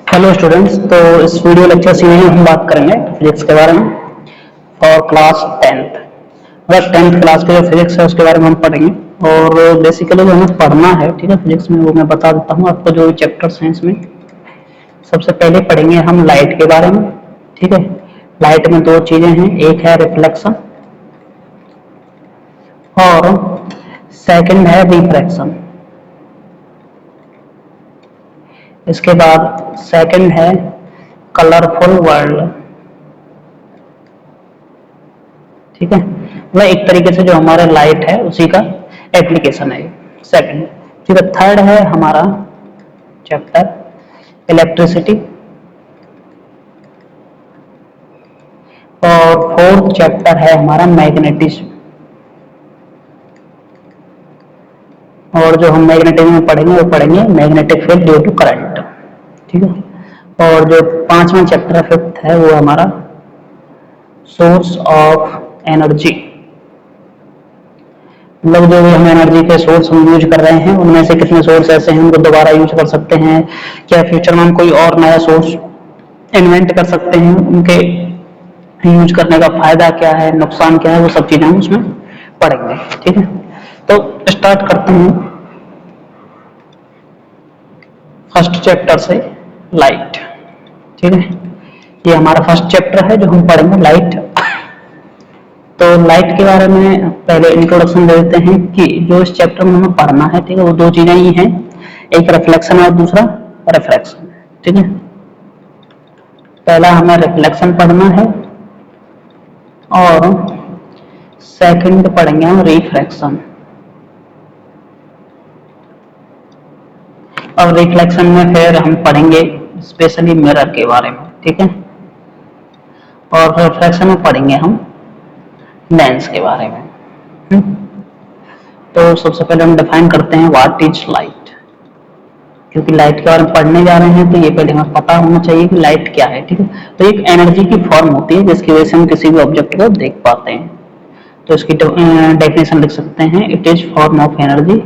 Hello students. तो इस video lecture series में हम बात करेंगे फिजिक्स के बारे में और क्लास 10th। मतलब 10th क्लास के जो फिजिक्स है उसके बारे में हम पढ़ेंगे। और बेसिकली जो हमें पढ़ना है, ठीक है, फिजिक्स में, वो मैं बता देता हूँ आपको। जो चैप्टर साइंस में सबसे पहले पढ़ेंगे हम लाइट के बारे में। ठीक है, लाइट में दो चीजें हैं, एक है रिफ्लेक्शन और सेकंड है रिफ्रैक्शन। इसके बाद सेकंड है कलरफुल वर्ल्ड। ठीक है, मतलब एक तरीके से जो हमारा लाइट है उसी का एप्लीकेशन है सेकंड। ठीक है, थर्ड है हमारा चैप्टर इलेक्ट्रिसिटी और फोर्थ चैप्टर है हमारा मैग्नेटिज्म। और जो हम मैग्नेटिज्म में पढ़ेंगे वो पढ़ेंगे magnetic field due to current. ठीक है, और जो पांचवा चैप्टर फिफ्थ है वो हमारा सोर्स ऑफ एनर्जी। मतलब जो भी हम एनर्जी के सोर्स हम यूज कर रहे हैं उनमें से कितने सोर्स ऐसे हैं उनको दोबारा यूज कर सकते हैं, क्या फ्यूचर में हम कोई और नया सोर्स इन्वेंट कर सकते हैं, उनके यूज करने का फायदा क्या है, नुकसान क्या है, वो सब चीजें हम उसमें पढ़ेंगे। ठीक है, तो स्टार्ट करते हैं फर्स्ट चैप्टर से, लाइट। ठीक है, ये हमारा फर्स्ट चैप्टर है जो हम पढ़ेंगे, लाइट। तो लाइट के बारे में पहले इंट्रोडक्शन दे देते हैं कि जो इस चैप्टर में हमें पढ़ना है, ठीक है, वो दो चीजें ही हैं, एक रिफ्लेक्शन और दूसरा रिफ्रैक्शन। ठीक है, पहला हमें रिफ्लेक्शन पढ़ना है और सेकंड पढ़ेंगे हम रिफ्रैक्शन। और रिफ्लेक्शन में फिर हम पढ़ेंगे स्पेशली मिरर के बारे में। ठीक है, और रिफ्रैक्शन में पढ़ेंगे हम लेंस के बारे में। तो सबसे पहले हम डिफाइन करते हैं व्हाट इज लाइट। क्योंकि लाइट के बारे में पढ़ने जा रहे हैं तो ये पहले हमें पता होना चाहिए कि लाइट क्या है। ठीक है, तो एक एनर्जी की फॉर्म होती है जिसकी वजह से हम किसी भी ऑब्जेक्ट को देख पाते हैं। तो इसकी डेफिनेशन लिख सकते हैं, it is form of energy,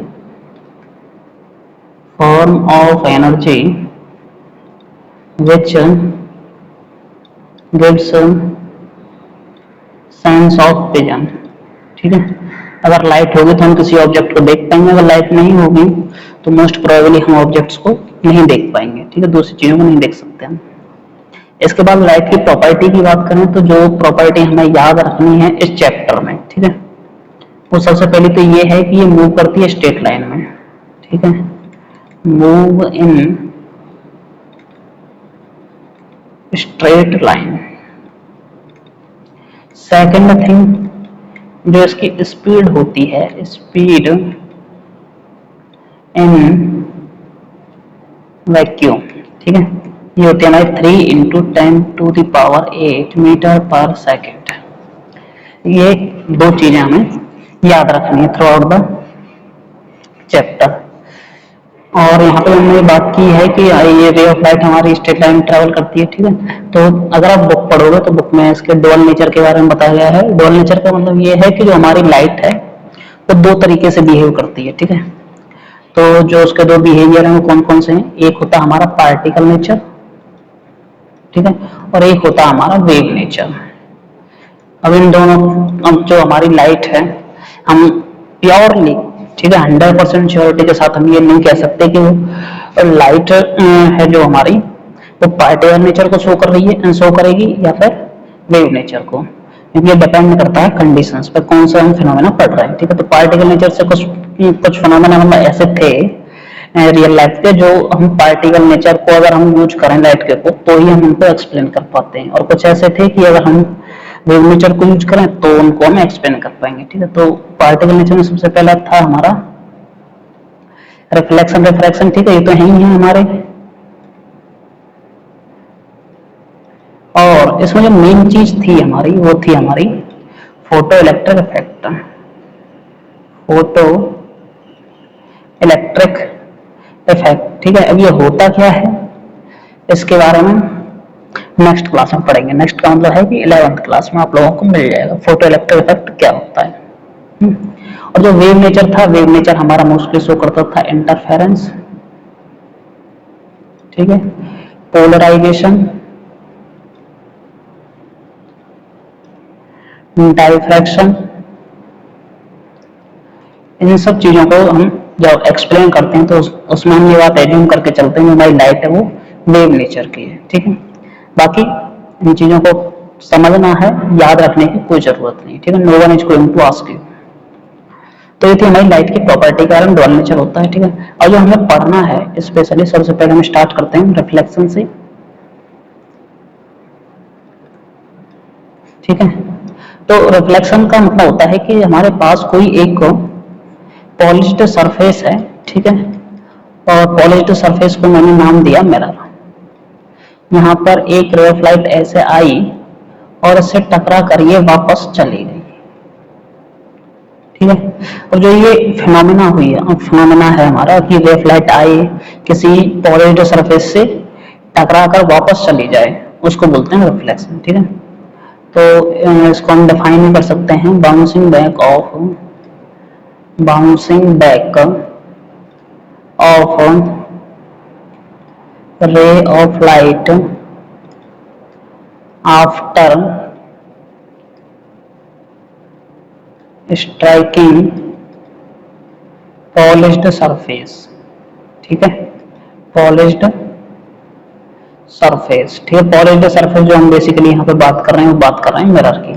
form of energy which gives sense of vision। ठीक है, अगर लाइट होगी तो हम किसी ऑब्जेक्ट को देख पाएंगे, अगर लाइट नहीं होगी तो मोस्ट प्रोबेबली हम ऑब्जेक्ट्स को नहीं देख पाएंगे। ठीक है, दूसरी चीजों को नहीं देख सकते हम। इसके बाद लाइट की प्रॉपर्टी की बात करें तो जो प्रॉपर्टी हमें याद रखनी है इस चैप्टर में, ठीक है, वो सबसे पहले तो ये है कि ये मूव करती है स्ट्रेट लाइन में। ठीक है, move in straight line. Second thing, जो इसकी स्पीड होती है, स्पीड इन वैक्यूम। ठीक है, ये होती है हमारी 3 × 10⁸ मीटर पर सेकेंड। ये दो चीजें हमें याद रखनी है थ्रू आउट द चैप्टर। और यहाँ पे हमने बात की है कि ये रे ऑफ लाइट हमारी स्ट्रेट लाइन ट्रेवल करती है। ठीक है, तो अगर आप बुक पढ़ोगे तो बुक में इसके डुअल नेचर के बारे में बताया गया है। डुअल नेचर का मतलब ये है कि जो हमारी लाइट है वो दो तरीके से बिहेव करती है। ठीक है, तो जो उसके दो बिहेवियर हैं वो कौन कौन से हैं, एक होता है हमारा पार्टिकल नेचर, ठीक है, और एक होता है हमारा वेव नेचर। अब इन दोनों, अब जो हमारी लाइट है हम प्योरली, ठीक है, 100% श्योरिटी के साथ हम ये नहीं कह सकते कि वो लाइट है जो हमारी वो पार्टिकल नेचर को शो कर रही है, शो करेगी या फिर वेव नेचर को, क्योंकि ये डिपेंड करता है कंडीशंस पे, कौन सा हम फिनोमेना पढ़ रहे हैं। ठीक है, तो पार्टिकल नेचर से कुछ फिनोमेना हम ऐसे थे रियल लाइफ के जो हम पार्टिकल नेचर को अगर हम यूज करें लाइट के को तो ही हम उनको एक्सप्लेन कर पाते हैं, और कुछ ऐसे थे कि अगर हम वेव नेचर को यूज करें तो उनको हम एक्सप्लेन कर पाएंगे। ठीक है, तो पार्टिकल नेचर में सबसे पहला था हमारा रिफ्लेक्शन रिफ्रैक्शन। ठीक है, ये तो है ही है हमारे। और इसमें जो मेन चीज थी हमारी वो थी हमारी photo electric effect. Photo electric effect. ठीक है, अब ये होता क्या है इसके बारे में नेक्स्ट क्लास में पढ़ेंगे। नेक्स्ट का मतलब है कि 11th क्लास में आप लोगों को मिल जाएगा फोटो इलेक्ट्रिक इफेक्ट क्या होता है। और जो वेव नेचर था, वेव नेचर हमारा मोस्टली शो करता था इंटरफेरेंस। ठीक है, पोलराइजेशन, डाइफ्रैक्शन, इन सब चीजों को हम जब एक्सप्लेन करते हैं तो उसमें हम ये बात एज्यूम करके चलते हैं कि हमारी लाइट है वो वेव नेचर की है, ठीक है। बाकी इन चीजों को समझना है, याद रखने की कोई जरूरत नहीं, ठीक है। No one is going to ask you. तो ये थी हमारी लाइट की प्रॉपर्टी का डुअल नेचर होता है, ठीक है। और जो हमें पढ़ना है स्पेशली, सबसे पहले हम स्टार्ट करते हैं रिफ्लेक्शन से, ठीक है। तो रिफ्लेक्शन का मतलब होता है कि हमारे पास कोई एक पॉलिश्ड सरफेस है, ठीक है, और पॉलिश्ड सरफेस को मैंने नाम दिया मिरर। यहाँ पर एक रे ऑफ लाइट ऐसे आई और इससे टकरा कर ये वापस चली गई, ठीक है। और जो ये फिनोमेना हुई है, फिनोमेना है हमारा कि रे ऑफ लाइट आई किसी पॉलिश्ड सरफेस से टकरा कर वापस चली जाए, उसको बोलते हैं रिफ्लेक्शन, ठीक है। तो इसको हम डिफाइन कर सकते हैं bouncing back of ray of light after striking polished surface, ठीक है, पॉलिश्ड सरफेस, ठीक है। पॉलिश्ड सरफेस जो हम बेसिकली यहाँ पे बात कर रहे हैं वो बात कर रहे हैं मिरर की।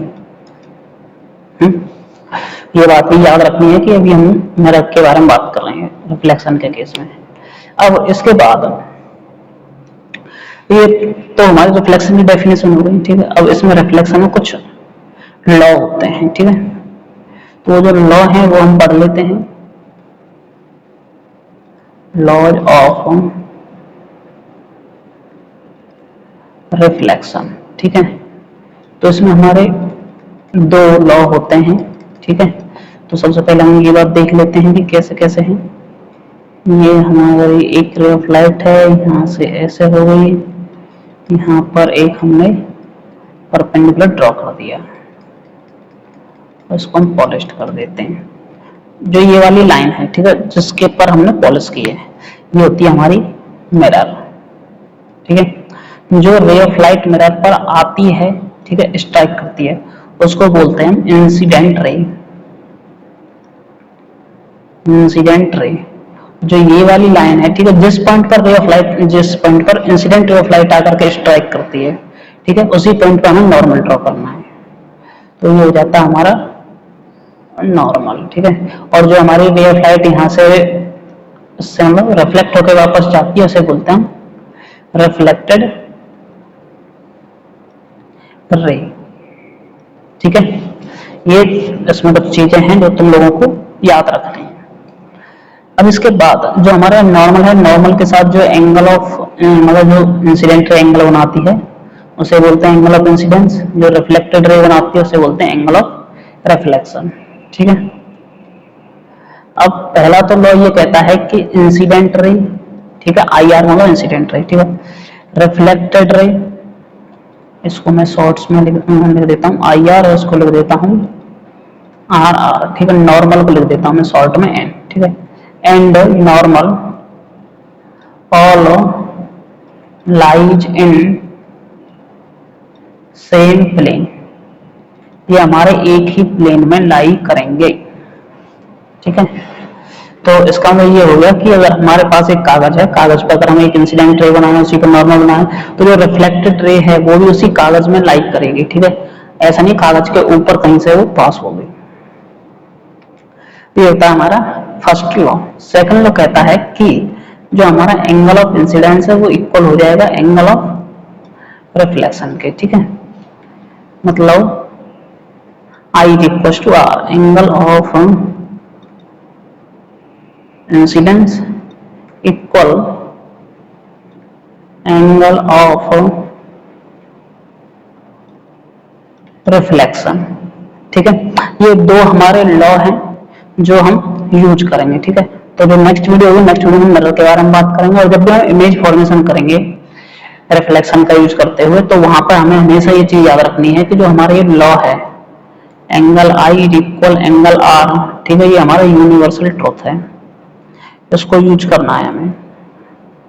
ये बात भी याद रखनी है कि अभी हम मिरर के बारे में बात कर रहे हैं रिफ्लेक्शन के केस में। अब इसके बाद ये तो हमारे रिफ्लेक्शन की डेफिनेशन हो गई, ठीक है। अब इसमें रिफ्लेक्शन में कुछ लॉ होते हैं, ठीक है। तो वो जो लॉ है वो हम पढ़ लेते हैं, लॉज ऑफ रिफ्लेक्शन, ठीक है। तो इसमें हमारे दो लॉ होते हैं, ठीक है। तो सबसे पहले हम ये बात देख लेते हैं कि कैसे कैसे हैं। ये हमारी एक रे ऑफ लाइट है, यहाँ से ऐसे हो गई, यहाँ पर एक हमने परपेंडिकुलर ड्रॉ कर दिया, इसको हम पॉलिश कर देते हैं। जो ये वाली लाइन है, ठीक है, जिसके ऊपर हमने पॉलिश की है, ये होती है हमारी मिरर, ठीक है। जो रे ऑफ लाइट मिरर पर आती है, ठीक है, स्ट्राइक करती है, उसको बोलते हैं इंसिडेंट रे। इंसिडेंट रे, जो ये वाली लाइन है, ठीक है, जिस पॉइंट पर रे ऑफ लाइट, जिस पॉइंट पर इंसिडेंट रे ऑफ लाइट आकर के स्ट्राइक करती है, ठीक है, उसी पॉइंट पर हमें नॉर्मल ड्रॉ करना है। तो ये हो जाता है हमारा नॉर्मल, ठीक है। और जो हमारी रे ऑफ लाइट यहाँ से इससे हम लोग रिफ्लेक्ट होकर वापस जाती है, उसे बोलते हैं रिफ्लेक्टेड रे, ठीक है। ये इसमें कुछ चीजें हैं जो तुम लोगों को याद रखनी है। अब इसके बाद जो हमारा नॉर्मल है, नॉर्मल के साथ जो एंगल ऑफ मतलब जो इंसिडेंट रे एंगल बनाती है उसे बोलते हैं एंगल ऑफ इंसिडेंस, जो रिफ्लेक्टेड रे बनाती है उसे बोलते हैं एंगल ऑफ रिफ्लेक्शन, ठीक है। अब पहला तो लॉ ये कहता है कि इंसिडेंट रे, ठीक है, आई आर मतलब इंसिडेंट रे, ठीक है। रिफ्लेक्टेड रे, इसको मैं शॉर्ट्स में लिख देता हूँ आई आर, और इसको लिख देता हूँ आर आर, ठीक है। नॉर्मल को लिख देता हूँ मैं शॉर्ट में एन, ठीक है। And normal all lies in same plane, ये हमारे एक ही प्लेन में लाई करेंगे, ठीक है। तो इसका मतलब ये हो गया कि अगर हमारे पास एक कागज है, कागज पर अगर हम एक इंसिडेंट रे बनाए, उसी को नॉर्मल बनाए, तो जो रिफ्लेक्टेड रे है वो भी उसी कागज में लाइक करेगी, ठीक है। ऐसा नहीं कागज के ऊपर कहीं से वो पास हो गई। ये होता है हमारा फर्स्ट लॉ। सेकंड लॉ कहता है कि जो हमारा एंगल ऑफ इंसिडेंस है वो इक्वल हो जाएगा एंगल ऑफ रिफ्लेक्शन के, ठीक है। मतलब i equal to r, angle of incidence equal angle of reflection, ठीक है। ये दो हमारे लॉ हैं जो हम यूज करेंगे, ठीक है। तो जो नेक्स्ट वीडियो होगी, नेक्स्ट वीडियो में मिरर के बारे में बात करेंगे, और जब भी हम इमेज फॉर्मेशन करेंगे रिफ्लेक्शन का यूज करते हुए, तो वहां पर हमें हमेशा ये चीज याद रखनी है कि जो हमारा ये लॉ है angle i equal angle r, ठीक है, ये हमारा यूनिवर्सल ट्रुथ है, इसको यूज करना है हमें,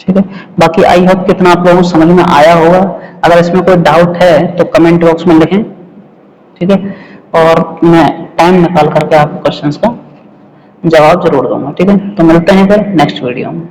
ठीक है। ठीक है, बाकी आई होप कितना आप लोगों को समझ में आया होगा। अगर इसमें कोई डाउट है तो कमेंट बॉक्स में लिखें, ठीक है, और मैं टाइम निकाल करके आपको क्वेश्चंस का जवाब जरूर दूंगा। ठीक है, तो मिलते हैं फिर नेक्स्ट वीडियो में।